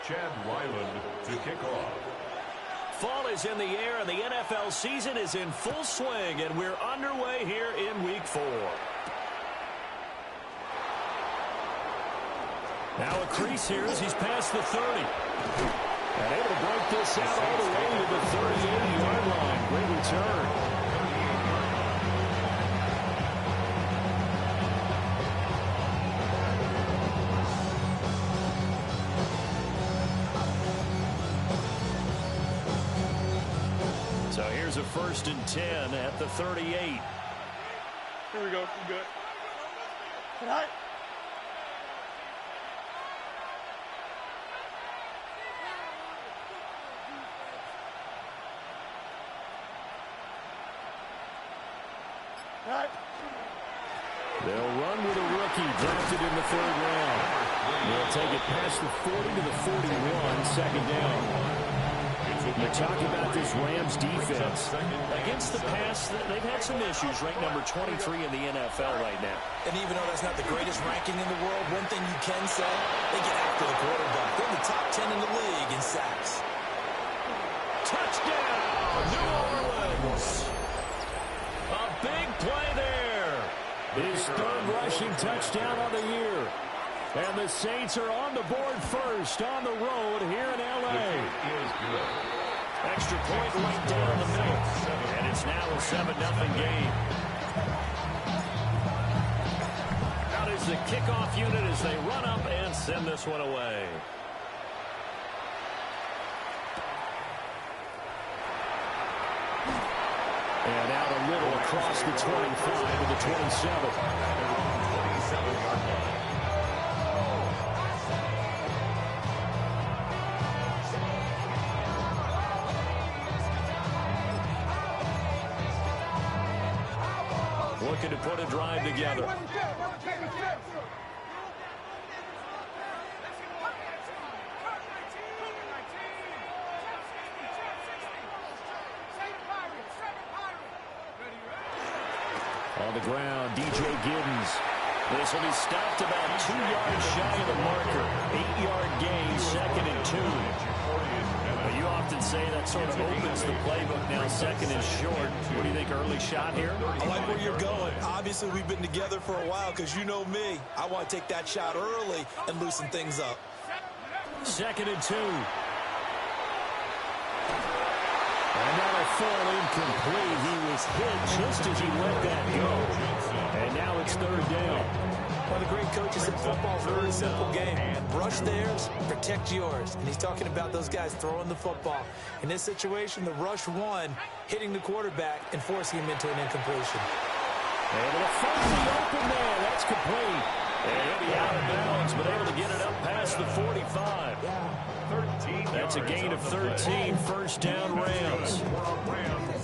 Chad Ryland to kick off. Fall is in the air, and the NFL season is in full swing, and we're underway here in Week 4. Now a crease here as he's past the 30. And able to break this out all the way to the 38-yard line. Great return. So here's a 1st and 10 at the 38. Here we go. We're good. All right. They'll run with a rookie drafted in the 3rd round. They'll take it past the 40 to the 41, 2nd down. You talk about this Rams defense. Against the pass, they've had some issues. Ranked number 23 in the NFL right now. And even though that's not the greatest ranking in the world, one thing you can say, they get after the quarterback. They're in the top 10 in the league in sacks. Touchdown, New Orleans. A big play there. His 3rd rushing touchdown on the year. And the Saints are on the board first on the road here in L.A. Extra point right down the middle. And it's now a 7-0 game. Out is the kickoff unit as they run up and send this one away. And out a little across the 25 to the 27. Looking to put a drive together. On the ground, DJ Giddens. This will be stopped about 2 yards shy of the marker. 8-yard gain, 2nd and 2. Well, you often say that sort of opens the playbook. Now 2nd is short. What do you think, early shot here? I like where you're going. Obviously, we've been together for a while because you know me. I want to take that shot early and loosen things up. 2nd and 2. And now a fall incomplete. He was hit just as he let that go. And now it's 3rd down. One of the great coaches in football, very simple game. Rush theirs, protect yours. And he's talking about those guys throwing the football. In this situation, the rush one, hitting the quarterback and forcing him into an incompletion. Able to find the open man. That's complete. And he'll be out of bounds, but able to get it up past the 45. That's a gain of 13, 1st down Rams.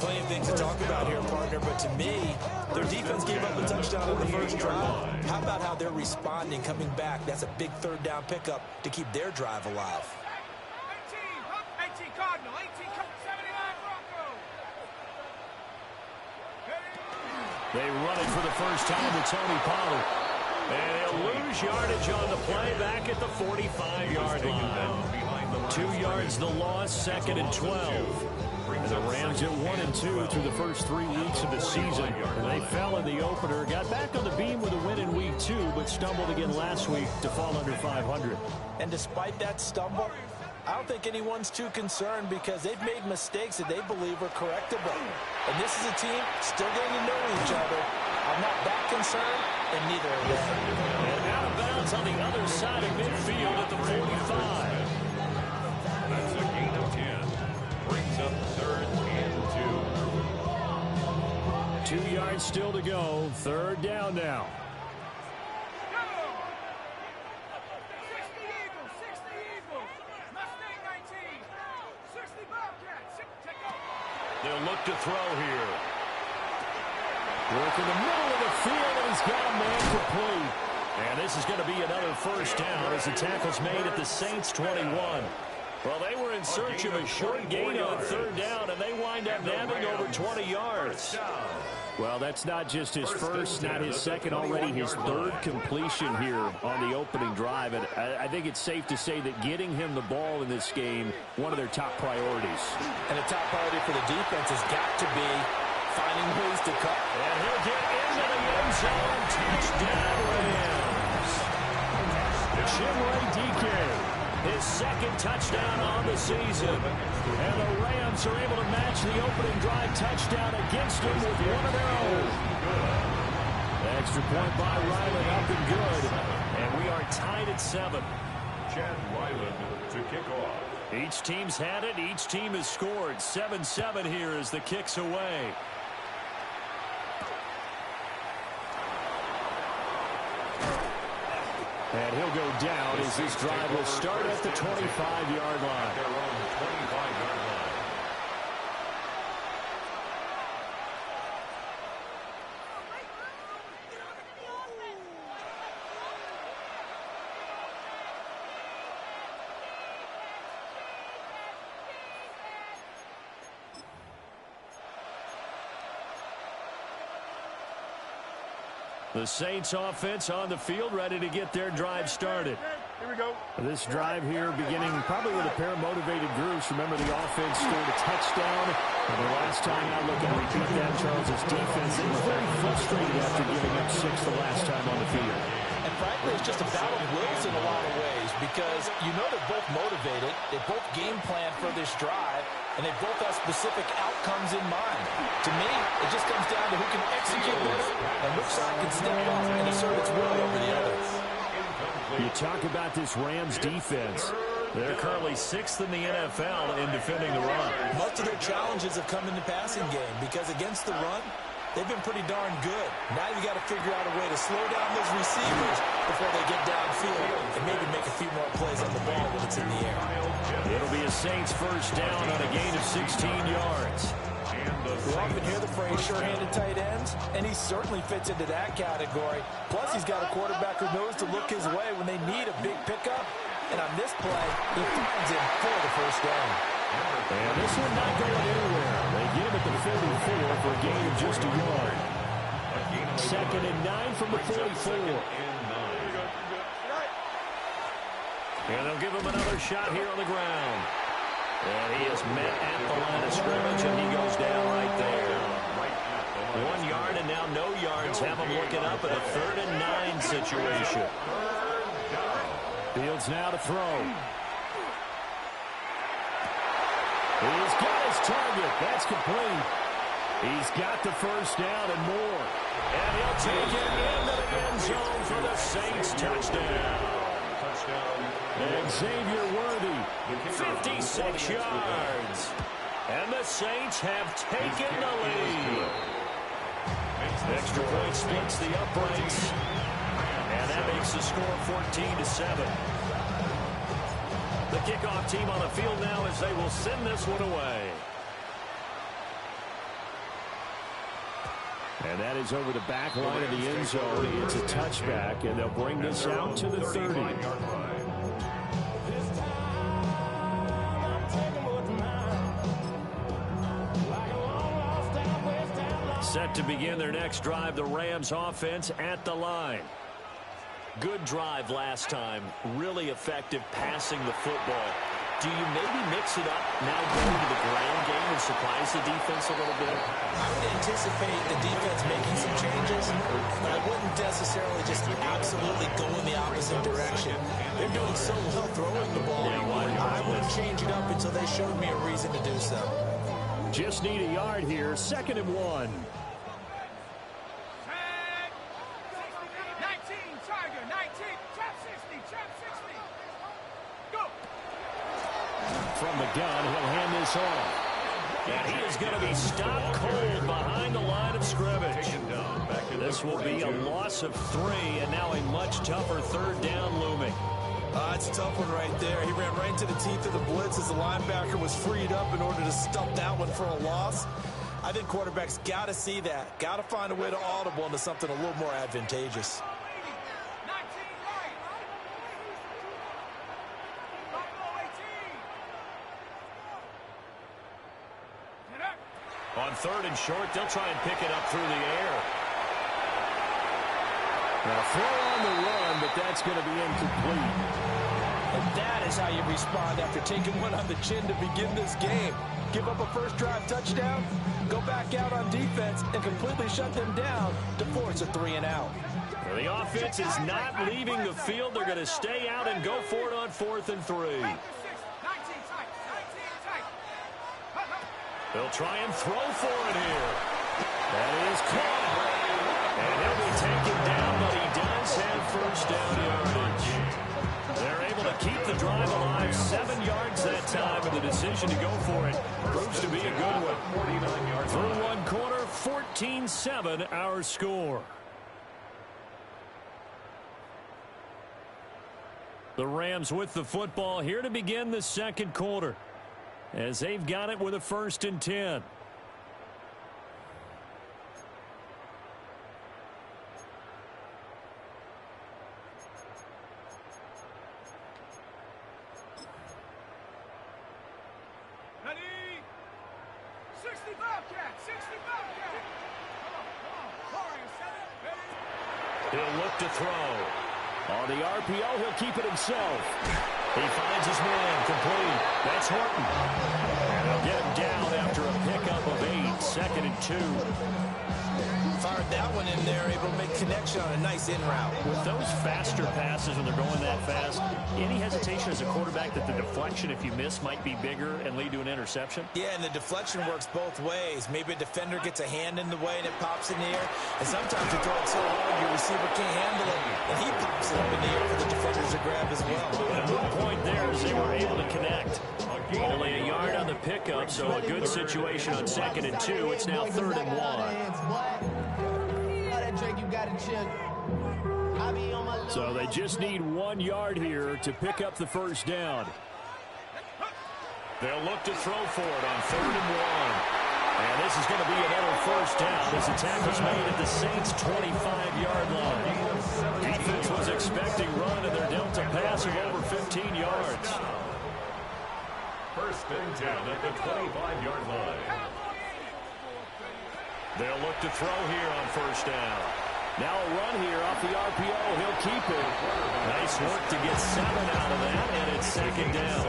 Plenty of things to talk about here, partner, but to me, their defense gave up a touchdown on the 1st drive. How about how they're responding, coming back? That's a big 3rd down pickup to keep their drive alive. 18 Cardinal, 18 79 Broncos. They run it for the first time with Tony Pollard. And they'll lose yardage on the play back at the 45-yard line. 2 yards the loss, 2nd and 12. And the Rams at 1 and 2 through the first 3 weeks of the season. And they fell in the opener, got back on the beam with a win in week 2, but stumbled again last week to fall under 500. And despite that stumble, I don't think anyone's too concerned because they've made mistakes that they believe are correctable. And this is a team still getting to know each other. I'm not that concerned, and neither are they. And out of bounds on the other side of midfield at the 45. That's a gain of 10. Brings up 3rd and 2. 2 yards still to go. 3rd down now. 60 Eagles, 60 Eagles. Mustang 19. 60 Bobcats. Take over. They'll look to throw here. Work in the middle of the field, and he's got a man complete. And this is going to be another 1st down as the tackle's made at the Saints 21. Well, they were in search of a short gain on third down, and they wind up nabbing over 20 yards. Well, that's not just his first, not his second, already his third completion here on the opening drive. And I think it's safe to say that getting him the ball in this game, one of their top priorities. And the top priority for the defense has got to be finding ways to cut. And he'll get into the end zone. Touchdown, Rams. Chimere Dike, his second touchdown on the season. And the Rams are able to match the opening drive touchdown against him with one of their own. Extra point by Ryland, up and good. And we are tied at 7. Chad Ryland to kick off. Each team's had it. Each team has scored. 7-7 here as the kick's away. And he'll go down as this drive will start at the 25-yard line. They're on the 25-yard line. The Saints offense on the field, ready to get their drive started. Here we go. This drive here beginning probably with a pair of motivated groups. Remember, the offense scored a touchdown. And the last time I look and repeat that, Charles' defense, they were very frustrated after giving up 6 the last time on the field. And frankly, it's just a battle of wills in a lot of ways because you know they're both motivated. They both game plan for this drive, and they both have specific outcomes in mind. To me, it just comes down to who can execute better and which side can step up and assert its will over the other. You talk about this Rams defense. They're currently 6th in the NFL in defending the run. Most of their challenges have come in the passing game because against the run, they've been pretty darn good. Now you got to figure out a way to slow down those receivers before they get downfield and maybe make a few more plays on the ball when it's in the air. It'll be a Saints first down on a gain of 16 yards. We often hear the phrase sure-handed tight ends, and he certainly fits into that category. Plus, he's got a quarterback who knows to look his way when they need a big pickup. And on this play, he finds him for the first down. And this one not going anywhere. They get him at the 44 for a gain of just a yard. 2nd and 9 from the 44. And they'll give him another shot here on the ground. And he is met at the line of scrimmage, and he goes down right there. 1 yard, and now no yards. Have him looking up at a 3rd and 9 situation. Fields now to throw. He's got his target. That's complete. He's got the first down and more. And he'll take it into the end zone for the Saints touchdown. And Xavier Worthy, 56 yards. And the Saints have taken the lead. Extra point splits the uprights. And that makes the score 14-7. The kickoff team on the field now as they will send this one away. And that is over the back line of the end zone. It's a touchback, and they'll bring this out to the 30. Set to begin their next drive, the Rams offense at the line. Good drive last time. Really effective passing the football. Do you maybe mix it up now going to the ground game and surprise the defense a little bit? I would anticipate the defense making some changes, but I wouldn't necessarily just absolutely go in the opposite direction. They're doing so well throwing the ball. I wouldn't change it up until they showed me a reason to do so. Just need a yard here. 2nd and 1. From the gun, he'll hand this off. And he is going to be stopped cold behind the line of scrimmage. This will be a loss of 3, and now a much tougher 3rd down looming. It's a tough one right there. He ran right into the teeth of the blitz as the linebacker was freed up in order to stump that one for a loss. I think quarterbacks got to see that. Got to find a way to audible into something a little more advantageous. third and short. They'll try and pick it up through the air. Now, throw on the run, but that's going to be incomplete. And that is how you respond after taking one on the chin to begin this game. Give up a first drive touchdown, go back out on defense, and completely shut them down to force a 3-and-out. Well, the offense is not leaving the field. They're going to stay out and go for it on 4th and 3. They'll try and throw for it here. That is caught. And he'll be taken down, but he does have first down yardage. They're able to keep the drive alive, 7 yards that time, and the decision to go for it proves to be a good one. 49 yards through one quarter, 14-7 our score. The Rams with the football here to begin the second quarter, as they've got it with a 1st and 10. Ready? 60 Bobcat! 60 Bobcat! Come on. He'll look to throw. On the RPO, he'll keep it himself. He finds his man, complete. That's Horton. And they'll get him down after a pickup of 8, 2nd and 2. Fired that one in there, able to make connection on a nice in route. With those faster passes when they're going that fast, any hesitation as a quarterback that the deflection, if you miss, might be bigger and lead to an interception? Yeah, and the deflection works both ways. Maybe a defender gets a hand in the way and it pops in the air. And sometimes you throw it so hard your receiver can't handle it, and he pops it up in the air for the defenders to grab as well. And a good point there is they were able to connect. Only a yard on the pickup, so a good situation on 2nd and 2. It's now 3rd and 1. So they just need 1 yard here to pick up the first down. They'll look to throw for it on 3rd and 1. And this is going to be another first down as the tackle's made at the Saints' 25-yard line. Defense was expecting run, and they're dealt a pass of over 15 yards. 1st and 10 at the 25-yard line. They'll look to throw here on 1st down. Now a run here off the RPO. He'll keep it. Nice work to get 7 out of that, and it's 2nd down.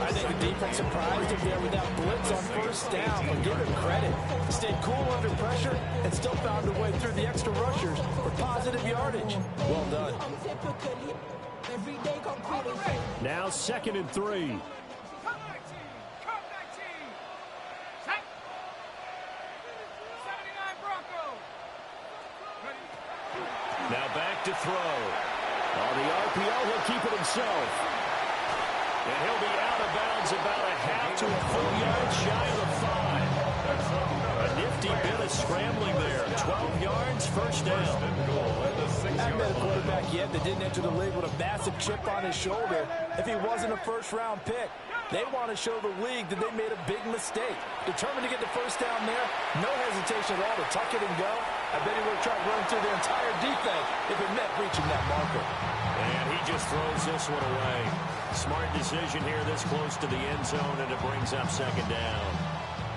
I think the defense surprised him there with that blitz on 1st down, but give him credit. He stayed cool under pressure and still found a way through the extra rushers for positive yardage. Well done. Now 2nd and 3. Now back to throw. On the RPO, he'll keep it himself. And he'll be out of bounds about a half to a full yard shy of the 5. A nifty bit of scrambling there. 12 yards, 1st down. I haven't met a quarterback yet that didn't enter the league with a massive chip on his shoulder if he wasn't a first-round pick. They want to show the league that they made a big mistake. Determined to get the first down there, no hesitation at all to tuck it and go. I bet he would have tried running through the entire defense if it meant reaching that marker. And he just throws this one away. Smart decision here this close to the end zone, and it brings up 2nd down.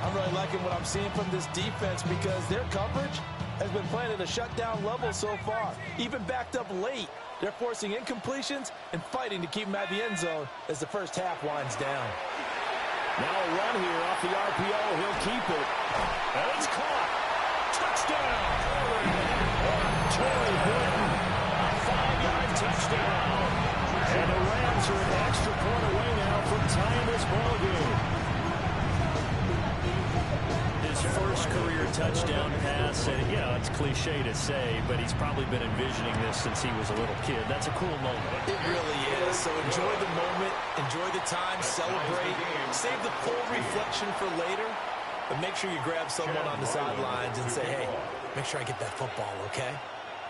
I'm really liking what I'm seeing from this defense because their coverage has been playing at a shutdown level so far. Even backed up late, they're forcing incompletions and fighting to keep them at the end zone as the first half winds down. Now a run here off the RPO. He'll keep it. And it's caught. Touchdown. Torrey Burton. A 5-yard touchdown. And the Rams are an extra point away now from tying this ball game. His first career touchdown pass, and you know, it's cliche to say, but he's probably been envisioning this since he was a little kid. That's a cool moment. It really is. So enjoy the moment, enjoy the time, celebrate, save the full reflection for later, but make sure you grab someone on the sidelines and say, hey, make sure I get that football, okay?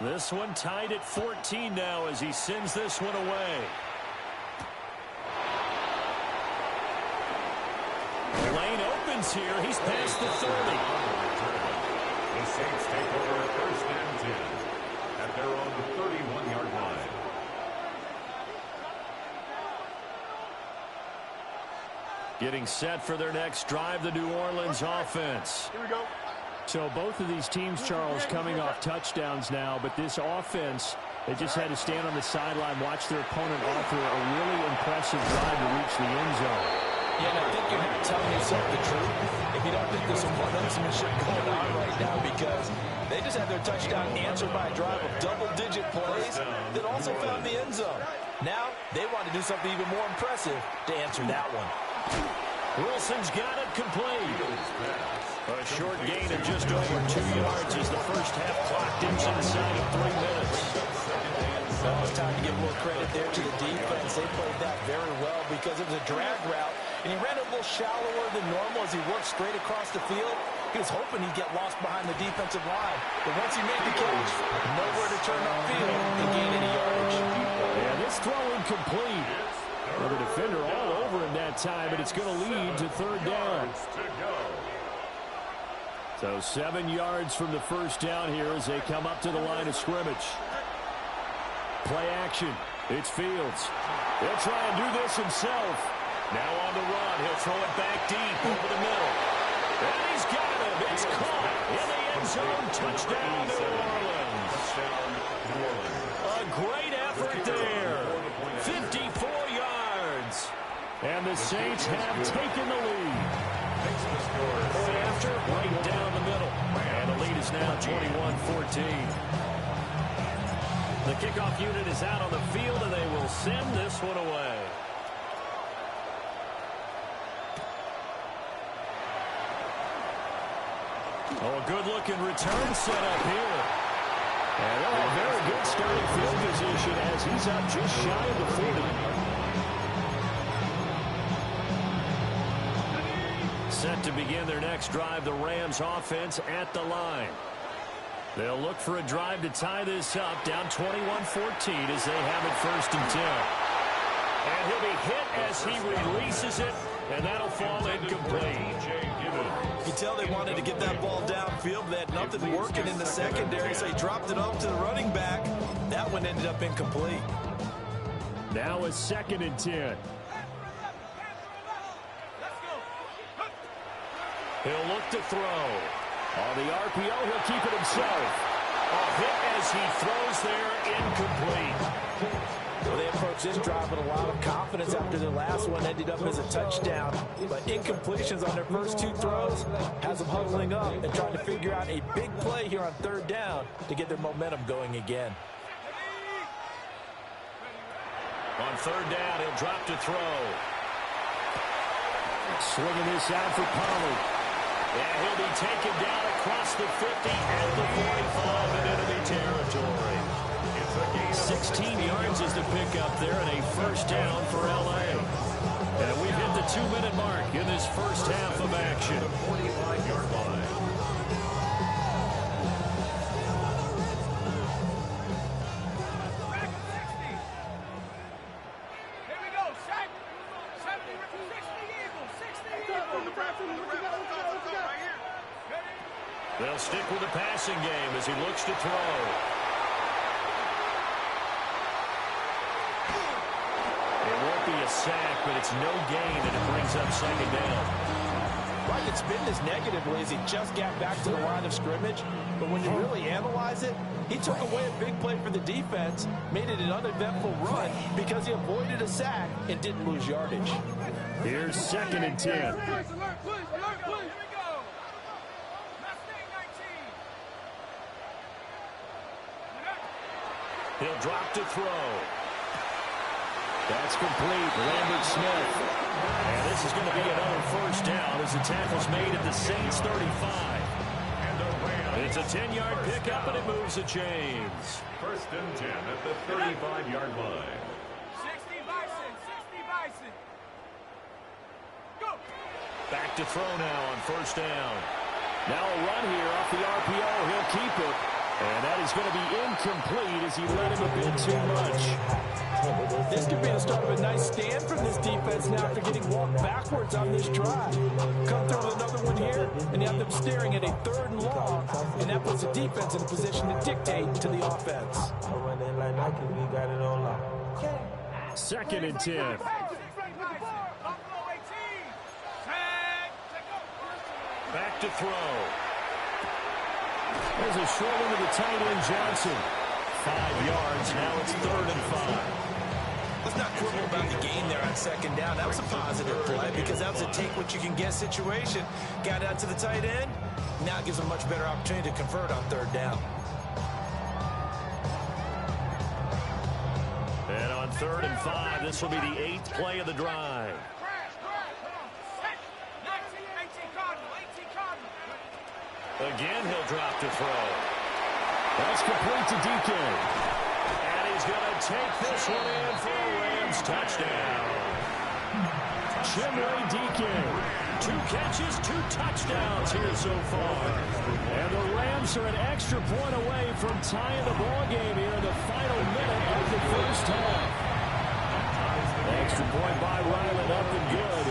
This one tied at 14 now as he sends this one away. Lane opens here. He's past the 30. The Saints take over 1st and 10 at their own 31-yard line. Getting set for their next drive, the New Orleans offense. Here we go. So both of these teams, Charles, coming off touchdowns now, but this offense, they just had to stand on the sideline, watch their opponent offer a really impressive drive to reach the end zone. Yeah, and I think you're telling yourself the truth if you don't think there's some one-upsmanship going on right now, because they just had their touchdown answered by a drive of double-digit plays that also found the end zone. Now they want to do something even more impressive to answer that one. Wilson's got it complete. A short gain of just over 2 yards as the first half clocked inside of 3 minutes. Well, it's time to give more credit there to the defense. They played that very well because it was a drag route, and he ran a little shallower than normal as he worked straight across the field. He was hoping he'd get lost behind the defensive line, but once he made the catch, nowhere to turn upfield and gain any yardage. And this throw incomplete. Well, the defender all over him that time, and it's going to lead to third down. So 7 yards from the first down here as they come up to the line of scrimmage. Play action. It's Fields. He'll try and do this himself. Now on the run. He'll throw it back deep over the middle. And he's got him. It's caught in the end zone. Touchdown, New Orleans. A great effort there. 54 yards. And the Saints have taken the lead. Point after, right down the middle. And the lead is now 21-14. The kickoff unit is out on the field, and they will send this one away. Oh, a good-looking return set up here. And they'll have very good starting field position as he's up just shy of the 40. Set to begin their next drive, the Rams offense at the line. They'll look for a drive to tie this up, down 21-14 as they have it 1st and 10. And he'll be hit as he releases it, and that'll fall incomplete. You can tell they wanted to get that ball downfield, but they had nothing working in the secondary, so he dropped it off to the running back. That one ended up incomplete. Now a 2nd and 10. He'll look to throw. On the RPO, he'll keep it himself. A hit as he throws there, incomplete. Well, they approached this drive with a lot of confidence after their last one ended up as a touchdown. But incompletions on their first 2 throws has them huddling up and trying to figure out a big play here on 3rd down to get their momentum going again. On 3rd down, he'll drop to throw. Swinging this out for Pollard. And he'll be taken down across the 50 and the 45 in enemy territory. 16 yards is the pickup there and a 1st down for L.A. And we've hit the 2-minute mark in this first half of action. 45-yard line. They'll stick with the passing game as he looks to throw. It won't be a sack, but it's no gain, and it brings up 2nd down. Right, it's been this negatively as he just got back to the line of scrimmage. But when you really analyze it, he took away a big play for the defense, made it an uneventful run because he avoided a sack and didn't lose yardage. Here's 2nd and 10. He'll drop to throw. That's complete. Lambert Smith. And this is going to be another 1st down as the tackle's made at the Saints 35. It's a 10-yard pickup, and it moves the chains. 1st and 10 at the 35-yard line. 60 Bison, 60 Bison. Go. Back to throw now on 1st down. Now a run here off the RPO. He'll keep it. And that is going to be incomplete as he let him a bit too much. This could be the start of a nice stand from this defense now after getting walked backwards on this drive. Come through with another one here, and you have them staring at a 3rd and long, and that puts the defense in a position to dictate to the offense. 2nd and 10. Back to throw. There's a short one to the tight end, Johnson. 5 yards. Now it's 3rd and 5. Let's not quibble about the gain there on 2nd down. That was a positive play because that was a take-what-you-can-get situation. Got out to the tight end. Now it gives them a much better opportunity to convert on 3rd down. And on 3rd and 5, this will be the 8th play of the drive. Again, he'll drop to throw. That's complete to DK. And he's going to take this one in for a Rams touchdown. Chimway DK. 2 catches, 2 touchdowns here so far. And the Rams are an extra point away from tying the ball game here in the final minute of the first half. Extra point by Ryland up and good.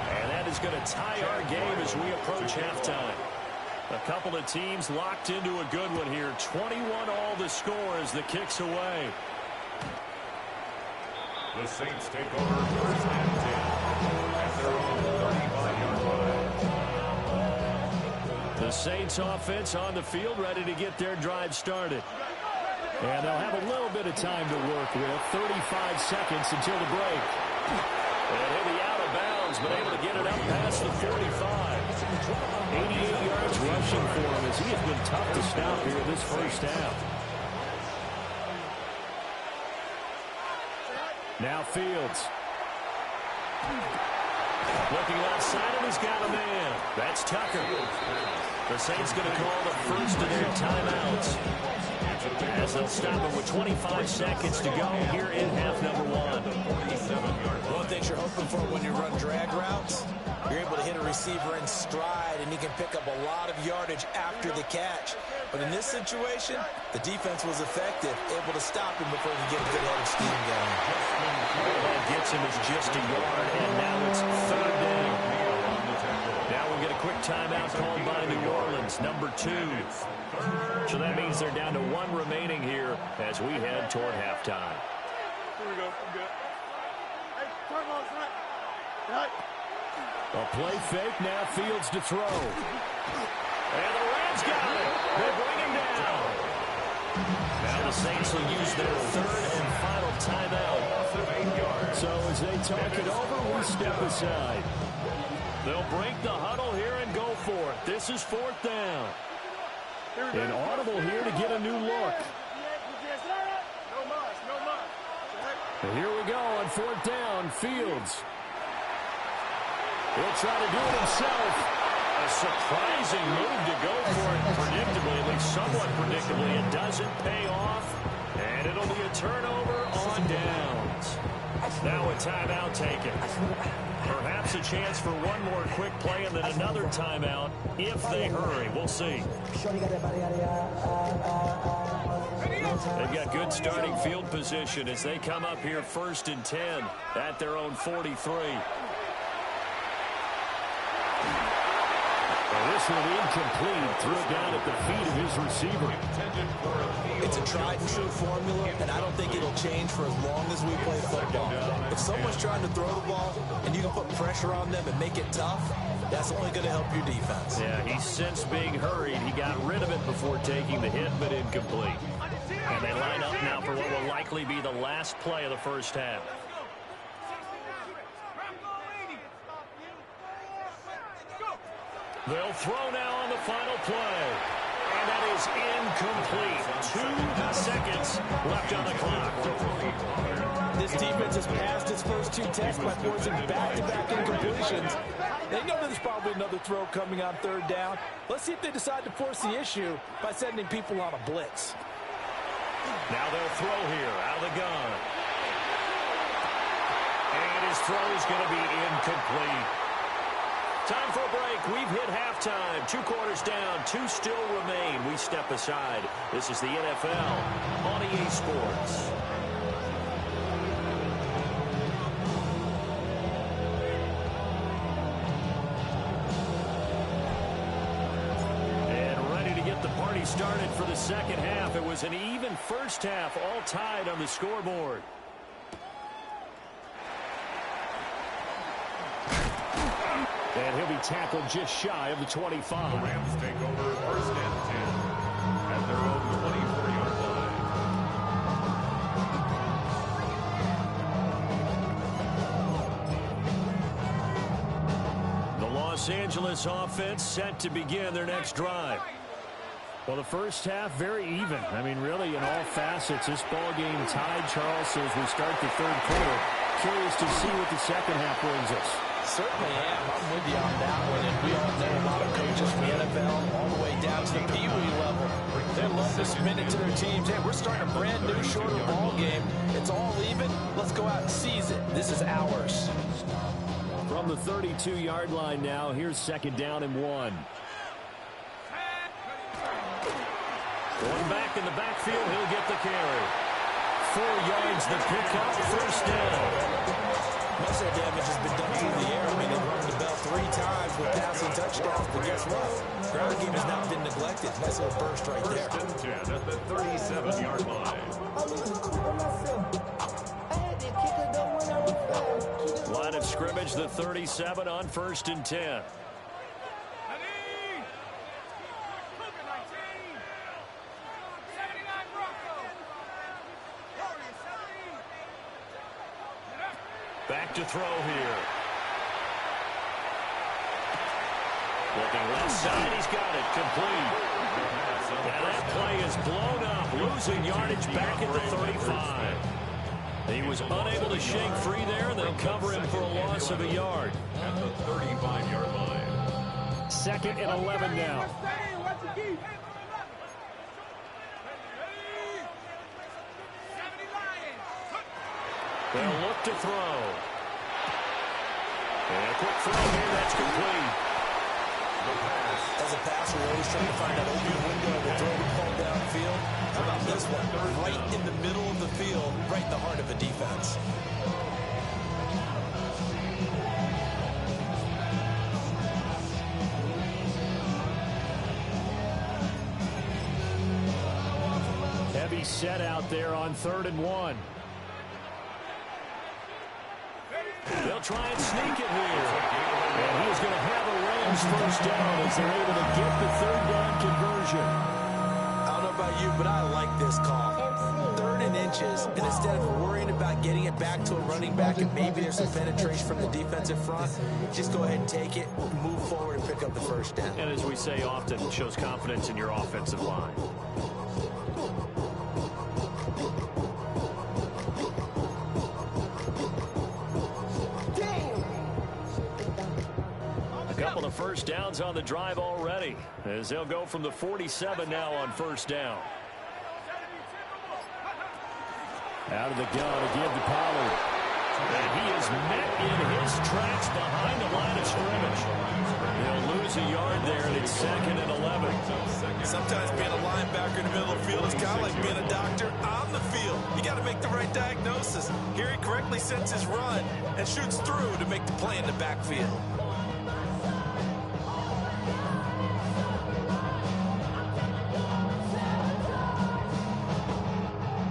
And that is going to tie our game as we approach halftime. A couple of teams locked into a good one here. 21 all the score as the kick's away. The Saints take over 1st and 10 at their own 35-yard line. The Saints offense on the field, ready to get their drive started. And they'll have a little bit of time to work with. 35 seconds until the break. And he'll be out of bounds, but able to get it up past the 45. 88 yards rushing for him as he has been tough to stop here this first half. Now Fields. Looking outside, and he's got a man. That's Tucker. The Saints going to call the first of their timeouts, as they'll stop him with 25 seconds to go here in half number 1. One thing you're hoping for when you run drag routes, you're able to hit a receiver in stride, and he can pick up a lot of yardage after the catch. But in this situation, the defense was effective, able to stop him before he could get a good head of steam going. All that gets him is just a yard, and now it's 3rd down. Now we'll get a quick timeout called by New Orleans, number 2. So that means they're down to 1 remaining here as we head toward halftime. Here we go. I'm good. Hey, turn on front. Right. A play fake, now Fields to throw. And the Rams got it. They bring him down. Now the Saints will use their 3rd and final timeout. So as they talk it over, we step aside. They'll break the huddle here and go for it. This is 4th down. An audible here to get a new look. And here we go on 4th down, Fields. He'll try to do it himself. A surprising move to go for it predictably, at least somewhat predictably. It doesn't pay off, and it'll be a turnover on downs. Now a timeout taken. Perhaps a chance for one more quick play and then another timeout if they hurry. We'll see. They've got good starting field position as they come up here 1st and 10 at their own 43. This one incomplete. Threw it down at the feet of his receiver. It's a tried-and-true formula, and I don't think it'll change for as long as we play football. If someone's trying to throw the ball and you can put pressure on them and make it tough, that's only going to help your defense. Yeah, he's since being hurried. He got rid of it before taking the hit, but incomplete. And they line up now for what will likely be the last play of the first half. They'll throw now on the final play. And that is incomplete. 2 seconds left on the clock. This defense has passed its first 2 tests by forcing back-to-back incompletions. They know there's probably another throw coming on 3rd down. Let's see if they decide to force the issue by sending people on a blitz. Now they'll throw here out of the gun. And his throw is going to be incomplete. Time for a break. We've hit halftime. 2 quarters down. 2 still remain. We step aside. This is the NFL on EA Sports. And ready to get the party started for the second half. It was an even first half, all tied on the scoreboard. And he'll be tackled just shy of the 25. The Rams take over first and 10 at their own 24-yard line. The Los Angeles offense set to begin their next drive. Well, the first half, very even. I mean, really, in all facets, this ball game tied, Charles, so as we start the third quarter. Curious to see what the second half brings us. Certainly am. I'm with you on that one. And we all know a lot of coaches from the NFL all the way down to the Pee Wee level. They love to spin it to their teams. Hey, we're starting a brand new, shorter ball game. It's all even. Let's go out and seize it. This is ours. From the 32-yard line now, here's second down and 1. Going back in the backfield, he'll get the carry. 4 yards the pickup, first down. Most of the damage has been done through the air. I mean, they've rung the bell 3 times with passing touchdowns, but guess what? Ground game has not been neglected. Nice little burst right there. First and 10 at the 37-yard line. Line of scrimmage, the 37 on first and 10. Back to throw here. Looking left side, he's got it, complete. And that play is blown up, losing yardage back at the 35. He was unable to shake free there, and they'll cover him for a loss of a yard. At the 35-yard line. Second and 11 now. They'll look to throw. And a quick throw here, that's complete. As a passer, we're always trying to find that open window to throw the ball downfield. How about this one? Right in the middle of the field, right in the heart of a defense. Heavy set out there on 3rd and 1. They'll try and sneak it here. And he is going to have a Rams first down as they're able to get the 3rd down conversion. I don't know about you, but I like this call. 3rd and inches, and instead of worrying about getting it back to a running back and maybe there's some penetration from the defensive front, just go ahead and take it, move forward, and pick up the first down. And as we say often, it shows confidence in your offensive line. Couple of first downs on the drive already, as they'll go from the 47 now on first down. Out of the gun again to Pollard. And he is met in his tracks behind the line of scrimmage. They'll lose a yard there, and it's second and 11. Sometimes being a linebacker in the middle of the field is kind of like being a doctor on the field. You got to make the right diagnosis. Here he correctly sets his run and shoots through to make the play in the backfield.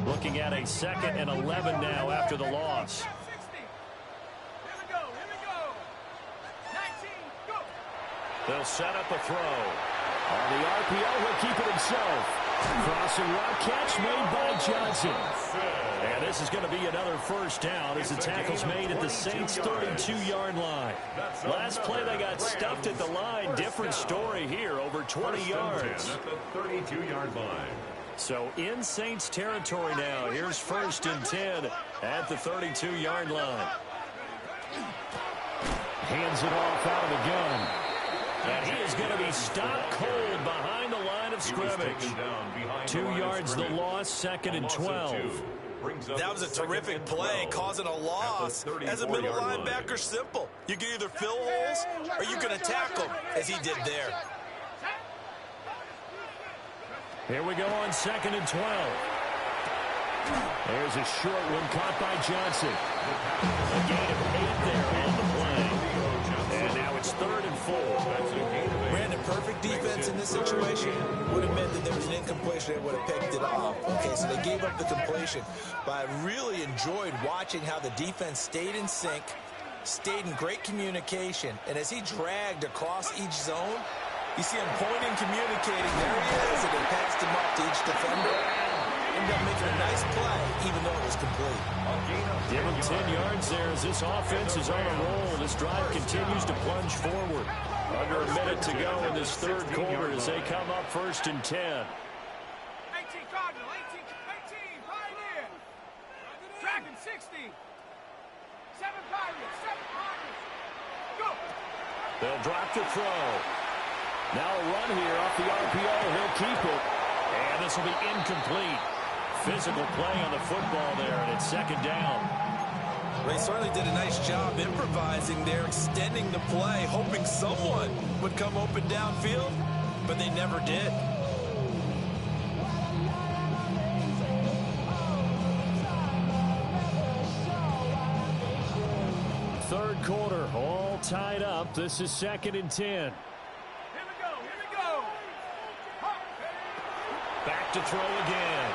Looking at a second and 11 now after the loss. They'll set up a throw. On the RPO, he'll keep it himself. Crossing route catch made by Johnson. And this is going to be another first down as the tackle's made at the Saints' 32-yard line. Last play, they got stuffed at the line. Different story here, over 20 yards. At the 32-yard line. So in Saints territory now. Here's first and 10 at the 32-yard line. Hands it off out of the gun. And he is going to be stopped cold behind the line of scrimmage. 2 yards the loss, second and 12. That was a terrific play, causing a loss. As a middle linebacker, simple. You can either fill holes or you can attack them, as he did there. Here we go on second and 12. There's a short one caught by Johnson. A gain of 8 there on the play. And now it's 3rd and 4. Brandon, perfect defense in this situation would have meant that there was an incompletion and would have picked it off. Okay, so they gave up the completion. But I really enjoyed watching how the defense stayed in sync, stayed in great communication. And as he dragged across each zone, you see him pointing, communicating. There he is, and he passed him up to each defender. Ended up making a nice play, even though it was complete. Give him 10 yards there as this offense is on a roll. This drive continues to plunge forward. Under a minute to go in this third quarter as they come up 1st and 10. 18 Cardinal, 18 Pioneer. Dragon 60. 7 Pirates, 7 Pirates. Go. They'll drop the throw. Now a run here off the RPO. He'll keep it. And this will be incomplete. Physical play on the football there, and it's 2nd down. They certainly did a nice job improvising there, extending the play, hoping someone would come open downfield, but they never did. Third quarter, all tied up. This is 2nd and 10. Here we go. Back to throw again.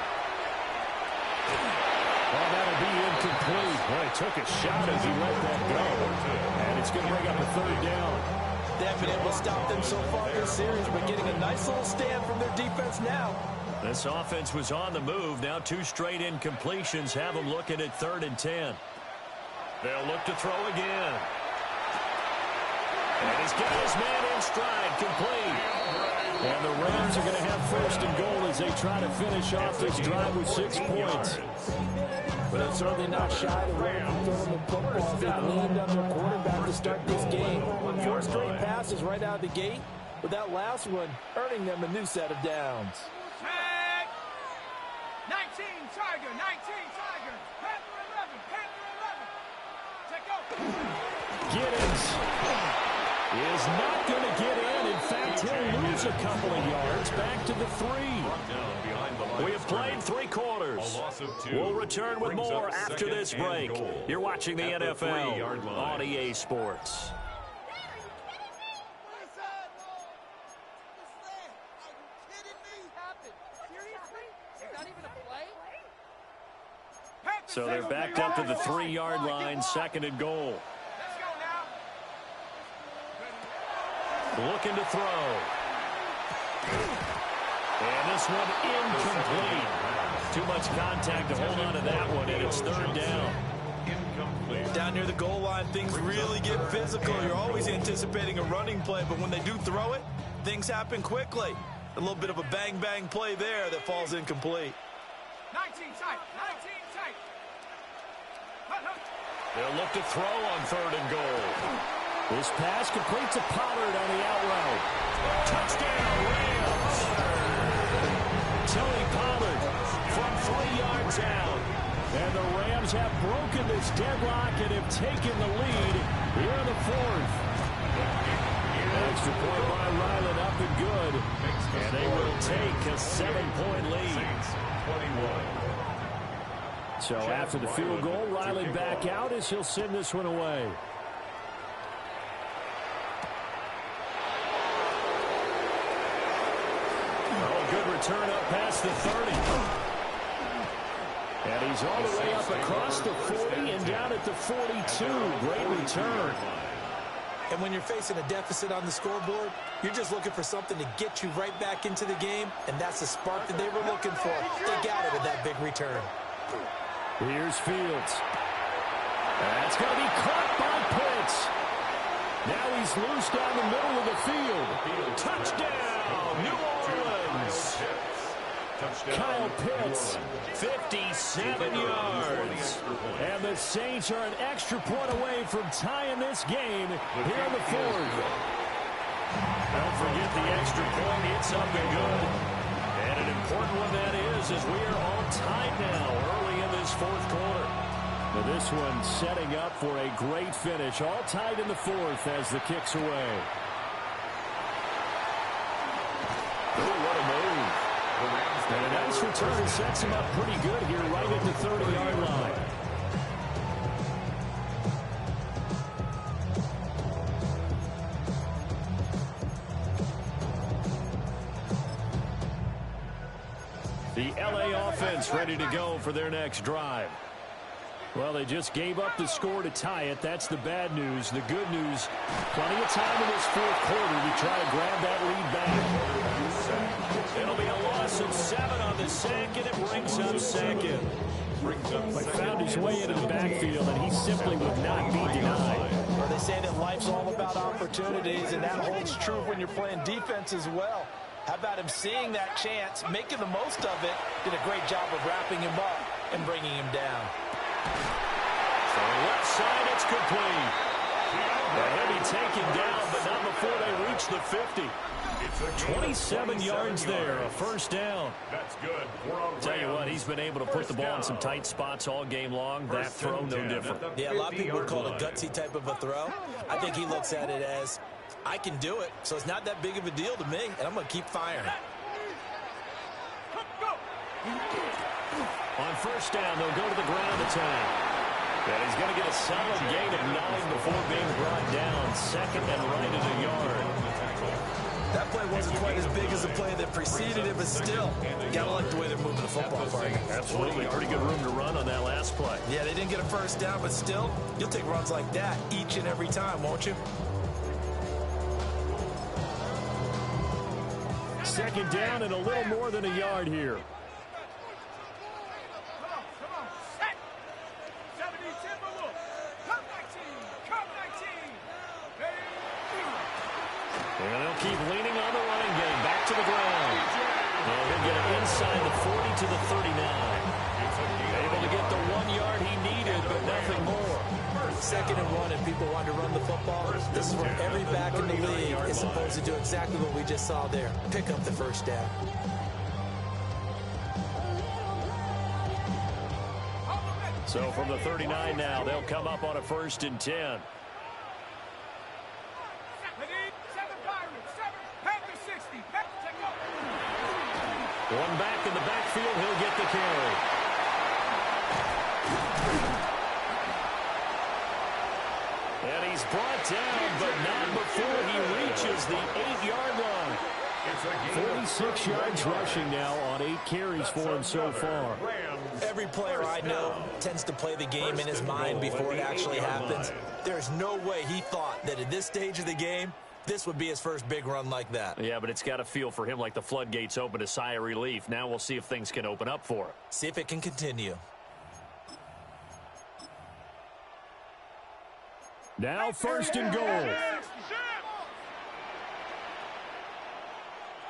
Well, that'll be incomplete. Boy, he took a shot as he let that go. And it's going to bring up a 3rd down. They haven't been able to stop them so far this series, but getting a nice little stand from their defense now. This offense was on the move. Now 2 straight incompletions have them looking at 3rd and 10. They'll look to throw again. And he's got his man in stride, complete. And the Rams are going to have 1st and goal as they try to finish off this drive with 6 points. But they're certainly not shy to run and throw the football. They leaned on their quarterback to start this game. 4 straight passes right out of the gate, with that last one earning them a new set of downs. Tag. 19 Tiger, 19 Tiger. Panther 11, Panther 11. Check go. Giddens is not going to get in. In fact, he'll lose a couple of yards back to the 3. We have played 3 quarters. We'll return with more after this break. You're watching the NFL on EA Sports. So they're backed up to the 3-yard line, 2nd and goal. Let's go now. Looking to throw. And this one incomplete. Too much contact to hold on to that one, and it's 3rd down. Down near the goal line, things really get physical. You're always anticipating a running play, but when they do throw it, things happen quickly. A little bit of a bang-bang play there that falls incomplete. 19 tight, 19 tight. They'll look to throw on 3rd and goal. This pass completes to Pollard on the out route. Touchdown, Rams! Tony Pollard from 3 yards out. And the Rams have broken this deadlock and have taken the lead here in the 4th. Extra point by Ryland, up and good. And they will take a 7-point lead. 21. So after the field goal, Ryland back out as he'll send this one away. Oh, good return up past the 30. And he's all the way up across the 40 and down at the 42. Great return. And when you're facing a deficit on the scoreboard, you're just looking for something to get you right back into the game, and that's the spark that they were looking for. They got it with that big return. Here's Fields. That's going to be caught by Pitts. Now he's loose down the middle of the field. Touchdown, New Orleans. Kyle Pitts, 57 yards. And the Saints are an extra point away from tying this game here in the 4th. Don't forget the extra point. It's up and good. And an important one that is, as we are all tied now early in this 4th quarter. Now this one setting up for a great finish. All tied in the 4th as the kick's away. Oh, what a move. And a nice return sets him up pretty good here right at the 30-yard line. The LA offense ready to go for their next drive. Well, they just gave up the score to tie it. That's the bad news. The good news, plenty of time in this fourth quarter to try to grab that lead back. It'll be a loss of 7 on the sack, and it brings up second. But found his way into the backfield, and he simply would not be denied. Well, they say that life's all about opportunities, and that holds true when you're playing defense as well. How about him seeing that chance, making the most of it, did a great job of wrapping him up and bringing him down. So left side, it's complete. They'll be taken down, but not before they reach the 50. 27 yards there, a first down. That's good. Tell you what, he's been able to put the ball in some tight spots all game long. That throw, no different. Yeah, a lot of people would call it a gutsy type of a throw. I think he looks at it as, I can do it, so it's not that big of a deal to me, and I'm going to keep firing. On first down, they'll go to the ground attack. And he's going to get a solid gain of 9 before being brought down. Second and right at a yard. That play wasn't quite as big as the play that preceded it, but still, you got to like the way they're moving the football, partner. Absolutely. Pretty good room to run on that last play. Yeah, they didn't get a first down, but still, you'll take runs like that each and every time, won't you? Second down and a little more than a yard here. And they'll keep leaning on the running game. Back to the ground. And he'll get it inside the 40 to the 39. Able to get the 1 yard he needed, but nothing more. Second and 1, and people want to run the football. This is where every back in the league is supposed to do exactly what we just saw there. Pick up the first down. So from the 39 now, they'll come up on a 1st and 10. One back in the backfield, he'll get the carry. And he's brought down, but not before he reaches the 8-yard line. 46 yards rushing now on 8 carries for him so far. Every player I know tends to play the game in his mind before it actually happens. There's no way he thought that at this stage of the game, this would be his first big run like that. Yeah, but it's got to feel for him like the floodgates open, a sigh of relief. Now we'll see if things can open up for him. See if it can continue. Now 1st and goal.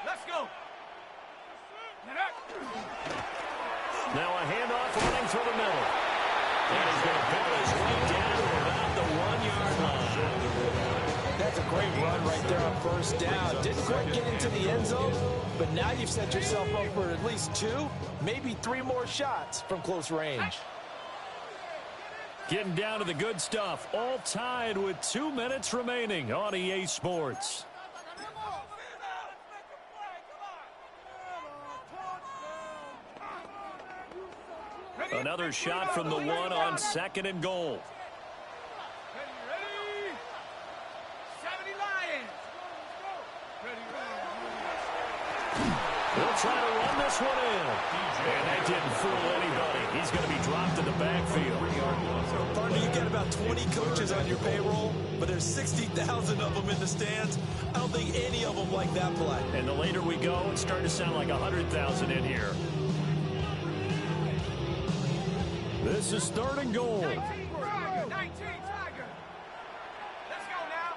Let's go. Now a handoff running through the middle. And he's going to pull his way down to about the 1-yard line. That's a great run right there on first down. Didn't quite get into the end zone, but now you've set yourself up for at least 2, maybe 3 more shots from close range. Getting down to the good stuff. All tied with 2 minutes remaining on EA Sports. Another shot from the 1 on 2nd and goal. They'll try to run this one in. And that didn't fool anybody. He's going to be dropped in the backfield. Partner, you've got about 20 coaches on your payroll, but there's 60,000 of them in the stands. I don't think any of them like that play. And the later we go, it's starting to sound like 100,000 in here. This is 3rd and goal. 19 Tiger. Let's go now.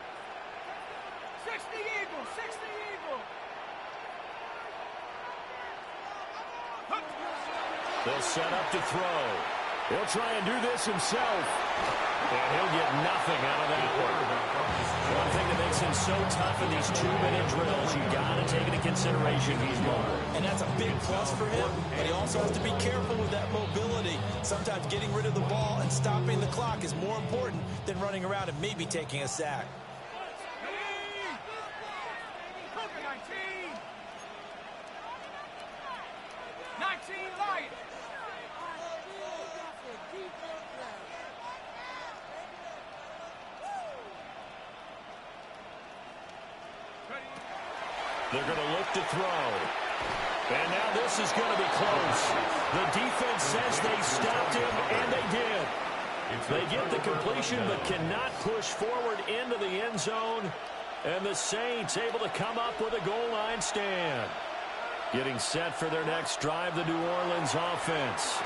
60 Eagle. 60 Eagle. They'll set up to throw. He'll try and do this himself. And he'll get nothing out of that one. One thing that makes him so tough in these 2-minute drills, you got to take into consideration he's mobile. And that's a big plus for him, but he also has to be careful with that mobility. Sometimes getting rid of the ball and stopping the clock is more important than running around and maybe taking a sack. 19 Lions. They're going to look to throw. And now this is going to be close. The defense says they stopped him, and they did. They get the completion but cannot push forward into the end zone. And the Saints able to come up with a goal line stand. Getting set for their next drive, the New Orleans offense.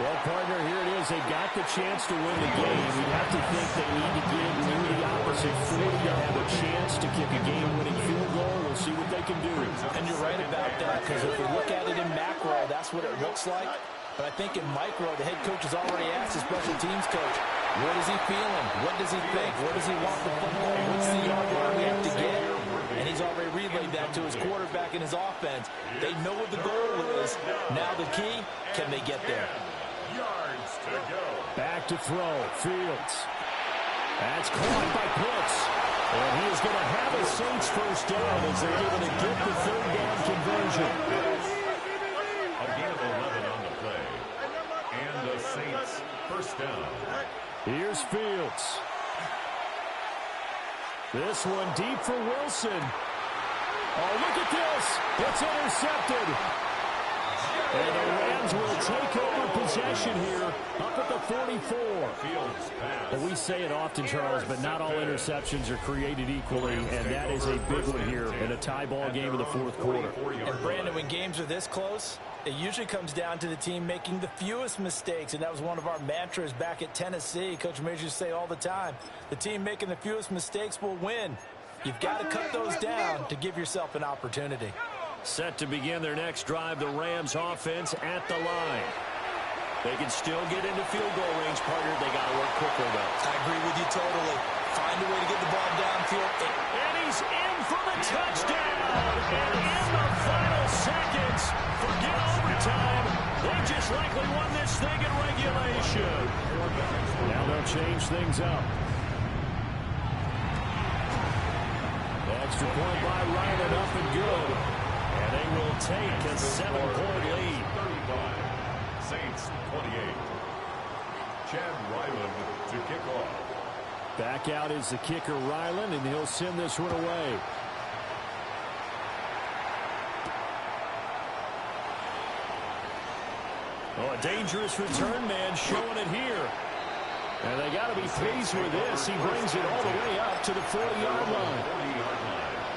Well, partner, here it is. They got the chance to win the game. You have to think they need to get near the opposite 40 to have a chance to kick a game-winning field goal. We'll see what they can do. And you're right about that, because if we look at it in macro, that's what it looks like. But I think in micro, the head coach has already asked the special teams coach, what is he feeling? What does he think? Where does he want the football? What's the yard line we have to get? And he's already relayed that to his quarterback and his offense. They know what the goal is. Now the key, can they get there? Yards to go. Back to throw. Fields. That's caught by Pitts. And he is going to have a Saints first down as they're able to get the third down conversion. A gain of 11 on the play. And the Saints first down. Here's Fields. This one deep for Wilson. Oh, look at this. It's intercepted. And the Rams will take over possession here up at the 44. Well, we say it often, Charles, but not all interceptions are created equally, and that is a big one here in a tie ball game in the fourth quarter. And, Brandon, when games are this close, it usually comes down to the team making the fewest mistakes, and that was one of our mantras back at Tennessee. Coach Majors used to say all the time, the team making the fewest mistakes will win. You've got to cut those down to give yourself an opportunity. Set to begin their next drive, the Rams offense at the line. They can still get into field goal range, partner. They got to work quickly, though. I agree with you totally. Find a way to get the ball downfield. And he's in for the touchdown. And in the final seconds, forget overtime. They just likely won this thing in regulation. Now they'll change things up. Extra point by Ryland, up and good. And they will take a 7-point lead. 35. Saints 28. Chad Ryland to kick off. Back out is the kicker, Ryland, and he'll send this one away. Oh, a dangerous return man showing it here. And they got to be pleased with this. He brings it all the way up to the 40-yard line.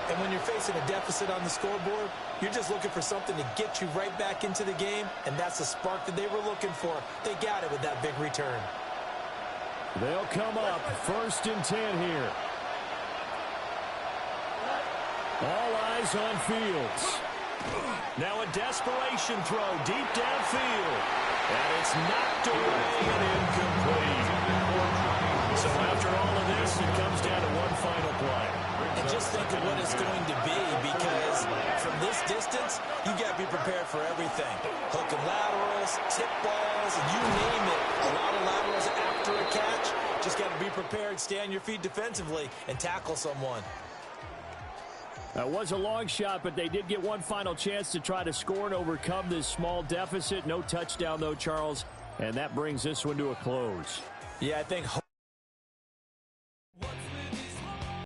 And when you're facing a deficit on the scoreboard, you're just looking for something to get you right back into the game, and that's the spark that they were looking for. They got it with that big return. They'll come up 1st and 10 here. All eyes on Fields. Now a desperation throw deep downfield. And it's knocked away and incomplete. So after all of this, it comes down to one final play. And just think of what it's going to be, because from this distance, you got to be prepared for everything. Hook and laterals, tip balls, you name it. A lot of laterals after a catch. Just got to be prepared, stay on your feet defensively, and tackle someone. That was a long shot, but they did get one final chance to try to score and overcome this small deficit. No touchdown, though, Charles. And that brings this one to a close. Yeah, I think